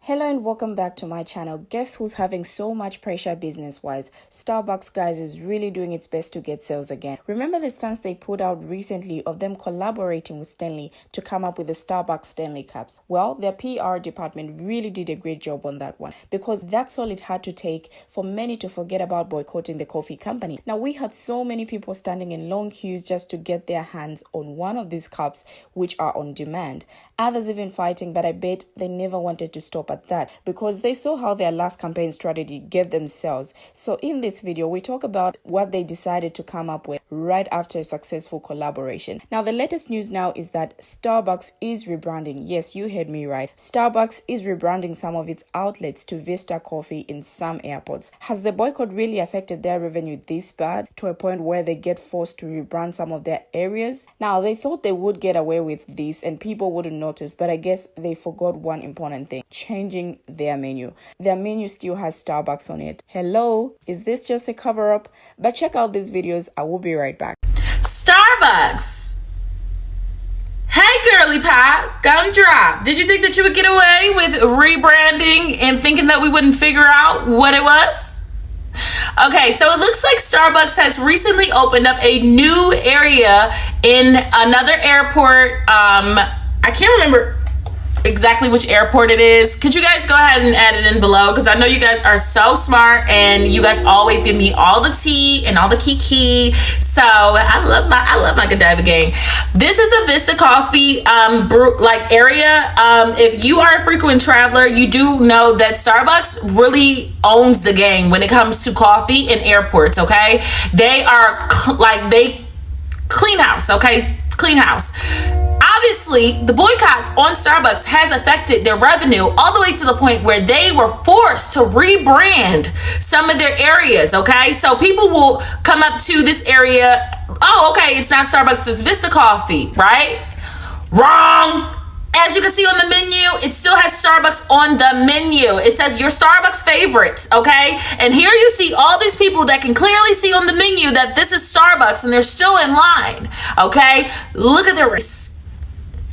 Hello and welcome back to my channel. Guess who's having so much pressure business-wise? Starbucks, guys, is really doing its best to get sales again. Remember the stance they put out recently of them collaborating with Stanley to come up with the Starbucks Stanley Cups? Well, their PR department really did a great job on that one because that's all it had to take for many to forget about boycotting the coffee company. Now, we had so many people standing in long queues just to get their hands on one of these cups, which are on demand. Others even fighting, but I bet they never wanted to stop at that because they saw how their last campaign strategy gave them sales. So in this video, we talk about what they decided to come up with right after a successful collaboration. Now, the latest news now is that Starbucks is rebranding. Yes, you heard me right. Starbucks is rebranding some of its outlets to Vista Coffee in some airports. Has the boycott really affected their revenue this bad to a point where they get forced to rebrand some of their areas? Now, they thought they would get away with this and people wouldn't notice, but I guess they forgot one important thing: changing their menu. Their menu still has Starbucks on it. Hello, is this just a cover-up? But check out these videos. I will be right back. Starbucks. Hey, girly pop, gum drop. Did you think that you would get away with rebranding and thinking that we wouldn't figure out what it was? Okay, so it looks like Starbucks has recently opened up a new area in another airport. I can't remember exactly which airport it is. Could you guys go ahead and add it in below? Because I know you guys are so smart and you guys always give me all the tea and all the kiki. So I love my Godiva gang. This is the Vista Coffee area. If you are a frequent traveler, you do know that Starbucks really owns the game when it comes to coffee in airports. Okay, they are they clean house. Okay, clean house. Obviously, the boycotts on Starbucks has affected their revenue all the way to the point where they were forced to rebrand some of their areas, okay? So people will come up to this area, oh, okay, it's not Starbucks, it's Vista Coffee, right? Wrong! As you can see on the menu, it still has Starbucks on the menu. It says your Starbucks favorites, okay? And here you see all these people that can clearly see on the menu that this is Starbucks and they're still in line, okay? Look at the race.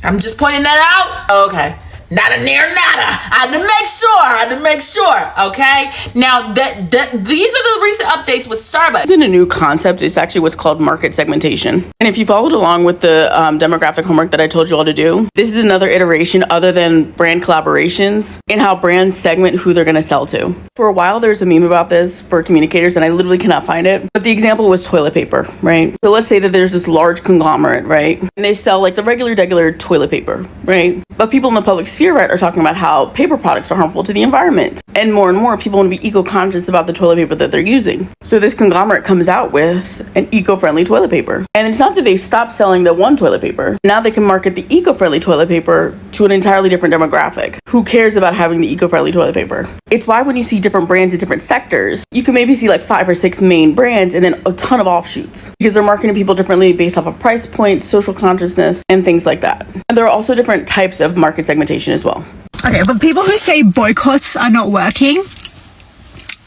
I'm just pointing that out. Okay. Nada near nada. I had to make sure. Okay. Now these are the recent updates with Starbucks. This isn't a new concept. It's actually what's called market segmentation. And if you followed along with the demographic homework that I told you all to do, this is another iteration other than brand collaborations in how brands segment who they're going to sell to. For a while, there's a meme about this for communicators, and I literally cannot find it. But the example was toilet paper, right? So let's say that there's this large conglomerate, right? And they sell like the regular toilet paper, right? But people in the public sphere, right, are talking about how paper products are harmful to the environment. And more people want to be eco-conscious about the toilet paper that they're using. So this conglomerate comes out with an eco-friendly toilet paper. And it's not that they've stopped selling the one toilet paper. Now they can market the eco-friendly toilet paper to an entirely different demographic. Who cares about having the eco-friendly toilet paper? It's why when you see different brands in different sectors, you can maybe see like 5 or 6 main brands and then a ton of offshoots because they're marketing people differently based off of price points, social consciousness, and things like that. And there are also different types of market segmentation as well. Okay, but people who say boycotts are not working,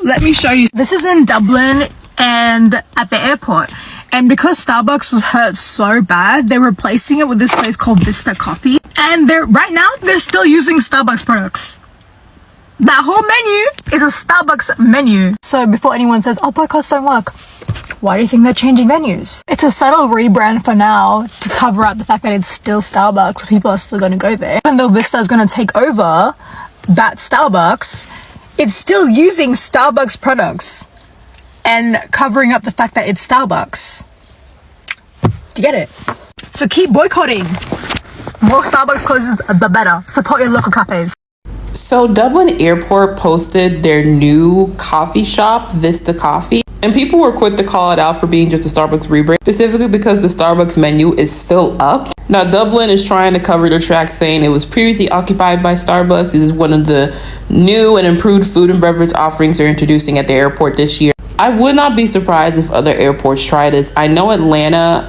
let me show you. This is in Dublin and at the airport. And because Starbucks was hurt so bad, they're replacing it with this place called Vista Coffee. And right now, they're still using Starbucks products. That whole menu is a Starbucks menu. So before anyone says, oh, boycotts don't work, why do you think they're changing venues? It's a subtle rebrand for now to cover up the fact that it's still Starbucks, people are still going to go there. Even though Vista is going to take over that Starbucks, it's still using Starbucks products and covering up the fact that it's Starbucks. Do you get it? So keep boycotting. More Starbucks closes, the better. Support your local cafes. So Dublin Airport posted their new coffee shop, Vista Coffee, and people were quick to call it out for being just a Starbucks rebrand, specifically because the Starbucks menu is still up. Now, Dublin is trying to cover their tracks, saying it was previously occupied by Starbucks. This is one of the new and improved food and beverage offerings they're introducing at the airport this year. I would not be surprised if other airports try this. I know Atlanta,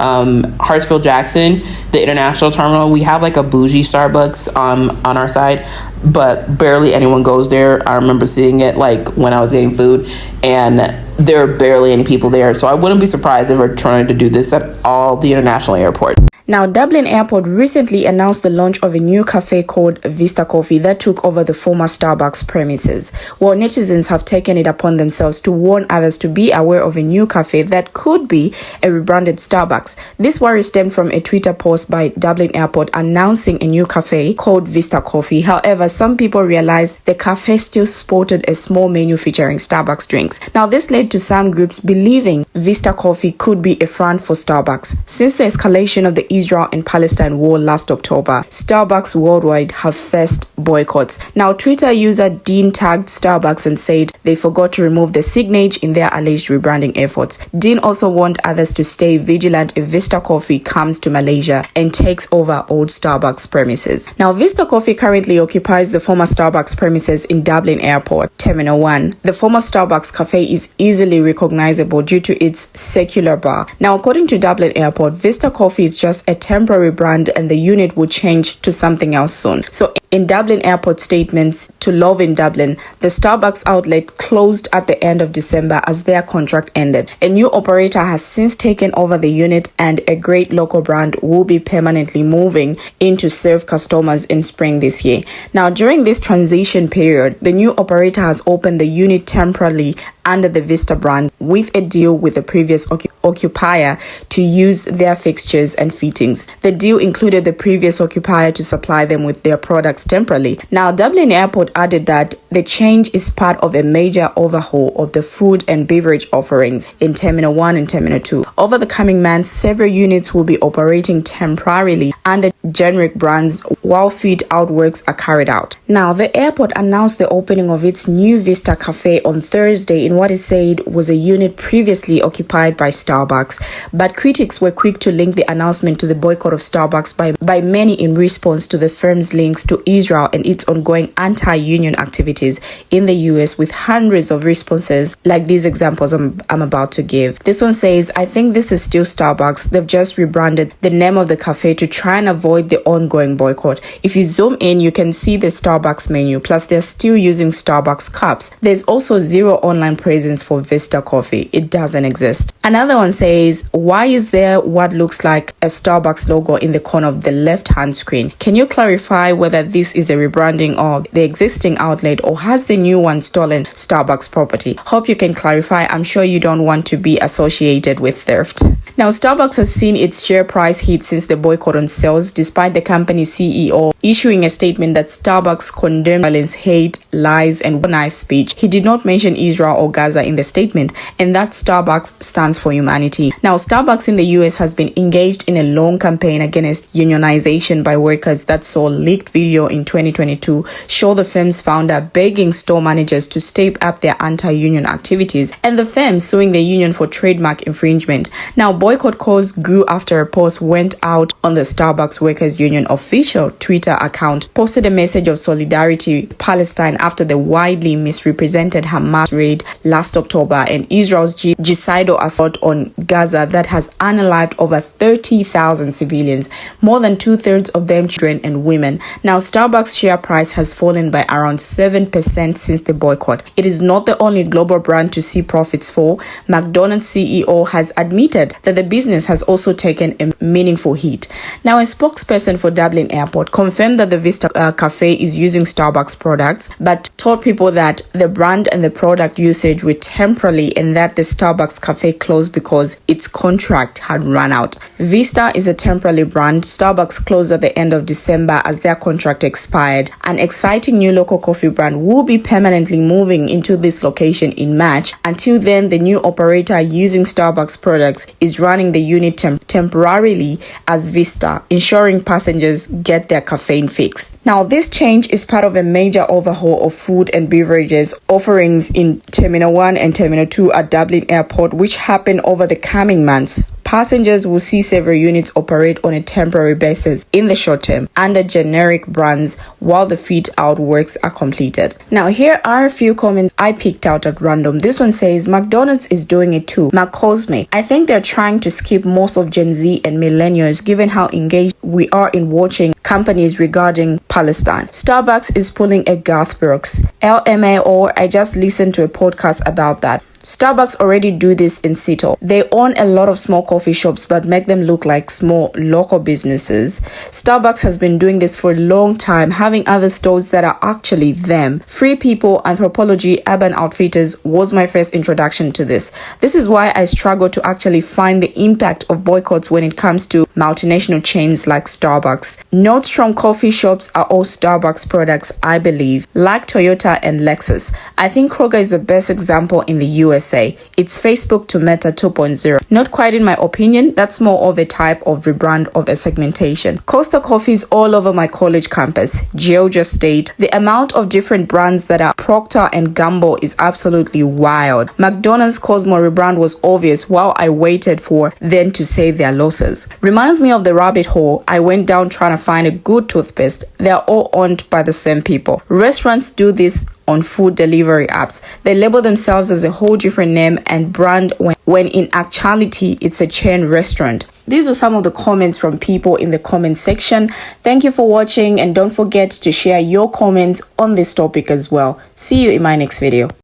Hartsfield-Jackson, the international terminal, we have like a bougie Starbucks on our side, but barely anyone goes there. I remember seeing it like when I was getting food, and there are barely any people there. So I wouldn't be surprised if we're trying to do this at all the international airports. Now, Dublin Airport recently announced the launch of a new cafe called Vista Coffee that took over the former Starbucks premises. Well, netizens have taken it upon themselves to warn others to be aware of a new cafe that could be a rebranded Starbucks. This worry stemmed from a Twitter post by Dublin Airport announcing a new cafe called Vista Coffee. However, some people realized the cafe still sported a small menu featuring Starbucks drinks. Now, this led to some groups believing Vista Coffee could be a front for Starbucks. Since the escalation of the Israel and Palestine war last October, Starbucks worldwide have faced boycotts. Now, Twitter user Dean tagged Starbucks and said they forgot to remove the signage in their alleged rebranding efforts. Dean also warned others to stay vigilant if Vista Coffee comes to Malaysia and takes over old Starbucks premises. Now, Vista Coffee currently occupies the former Starbucks premises in Dublin Airport, Terminal 1. The former Starbucks cafe is easily recognizable due to its circular bar. Now, according to Dublin Airport, Vista Coffee is just a temporary brand and the unit will change to something else soon. So in Dublin Airport statements to Love in Dublin, the Starbucks outlet closed at the end of December as their contract ended. A new operator has since taken over the unit and a great local brand will be permanently moving in to serve customers in spring this year. Now, during this transition period, the new operator has opened the unit temporarily under the Vista brand with a deal with the previous occupier to use their fixtures and fittings. The deal included the previous occupier to supply them with their products temporarily. Now, Dublin Airport added that the change is part of a major overhaul of the food and beverage offerings in Terminal 1 and Terminal 2. Over the coming months, several units will be operating temporarily under generic brands while fit-out works are carried out. Now, the airport announced the opening of its new Vista Cafe on Thursday in what is said was a unit previously occupied by Starbucks, but critics were quick to link the announcement to the boycott of Starbucks by many in response to the firm's links to Israel and its ongoing anti-union activities in the US, with hundreds of responses like these examples I'm about to give. This one says, I think this is still Starbucks. They've just rebranded the name of the cafe to try and avoid the ongoing boycott. If you zoom in, you can see the Starbucks menu, plus they're still using Starbucks cups. There's also zero online presence for Vista Coffee. It doesn't exist. Another one says, why is there what looks like a Starbucks logo in the corner of the left-hand screen? Can you clarify whether this is a rebranding of the existing outlet or has the new one stolen Starbucks property? Hope you can clarify. I'm sure you don't want to be associated with theft. Now, Starbucks has seen its share price hit since the boycott on sales, despite the company's CEO issuing a statement that Starbucks condemned violence, hate, lies, and weaponized speech. He did not mention Israel or Gaza in the statement, and that Starbucks stands for humanity. Now, Starbucks in the US has been engaged in a long campaign against unionization by workers that saw leaked video in 2022 show the firm's founder begging store managers to step up their anti-union activities, and the firm suing the union for trademark infringement. Now, boycott calls grew after a post went out on the Starbucks Workers Union official Twitter account, posted a message of solidarity with Palestine after the widely misrepresented Hamas raid last October and Israel's genocidal assault on Gaza that has unalived over 30,000 civilians, more than 2/3 of them children and women. Now, Starbucks share price has fallen by around 7% since the boycott. It is not the only global brand to see profits fall. McDonald's CEO has admitted that the business has also taken a meaningful hit. Now, a spokesperson for Dublin Airport confirmed that the Vista Cafe is using Starbucks products, but told people that the brand and the product usage were temporarily and that the Starbucks Cafe closed because its contract had run out. Vista is a temporary brand. Starbucks closed at the end of December as their contract expired. An exciting new local coffee brand will be permanently moving into this location in March. Until then, the new operator using Starbucks products is running the unit temporarily as Vista, ensuring passengers get their caffeine fix. Now, this change is part of a major overhaul of food and beverages offerings in Terminal 1 and Terminal 2 at Dublin Airport, which happen over the coming months. Passengers will see several units operate on a temporary basis in the short term under generic brands while the fit-out works are completed. Now, here are a few comments I picked out at random. This one says, McDonald's is doing it too. McCosmic, I think they're trying to skip most of Gen Z and millennials given how engaged we are in watching companies regarding Palestine. Starbucks is pulling a Garth Brooks. LMAO, I just listened to a podcast about that. Starbucks already do this in Seattle. They own a lot of small coffee shops but make them look like small local businesses. Starbucks has been doing this for a long time, having other stores that are actually them. Free People, Anthropology, Urban Outfitters was my first introduction to this. This is why I struggle to actually find the impact of boycotts when it comes to multinational chains like Starbucks. Nordstrom coffee shops are all Starbucks products, I believe, like Toyota and Lexus. I think Kroger is the best example in the USA. It's Facebook to Meta 2.0. Not quite in my opinion, that's more of a type of rebrand of a segmentation. Costa Coffee is all over my college campus, Georgia State. The amount of different brands that are Procter and Gamble is absolutely wild. McDonald's Cosmo rebrand was obvious while I waited for them to say their losses. Reminds me of the rabbit hole I went down trying to find a good toothpaste. They are all owned by the same people. Restaurants do this on food delivery apps. They label themselves as a whole different name and brand when in actuality it's a chain restaurant. These are some of the comments from people in the comment section. Thank you for watching, and don't forget to share your comments on this topic as well. See you in my next video.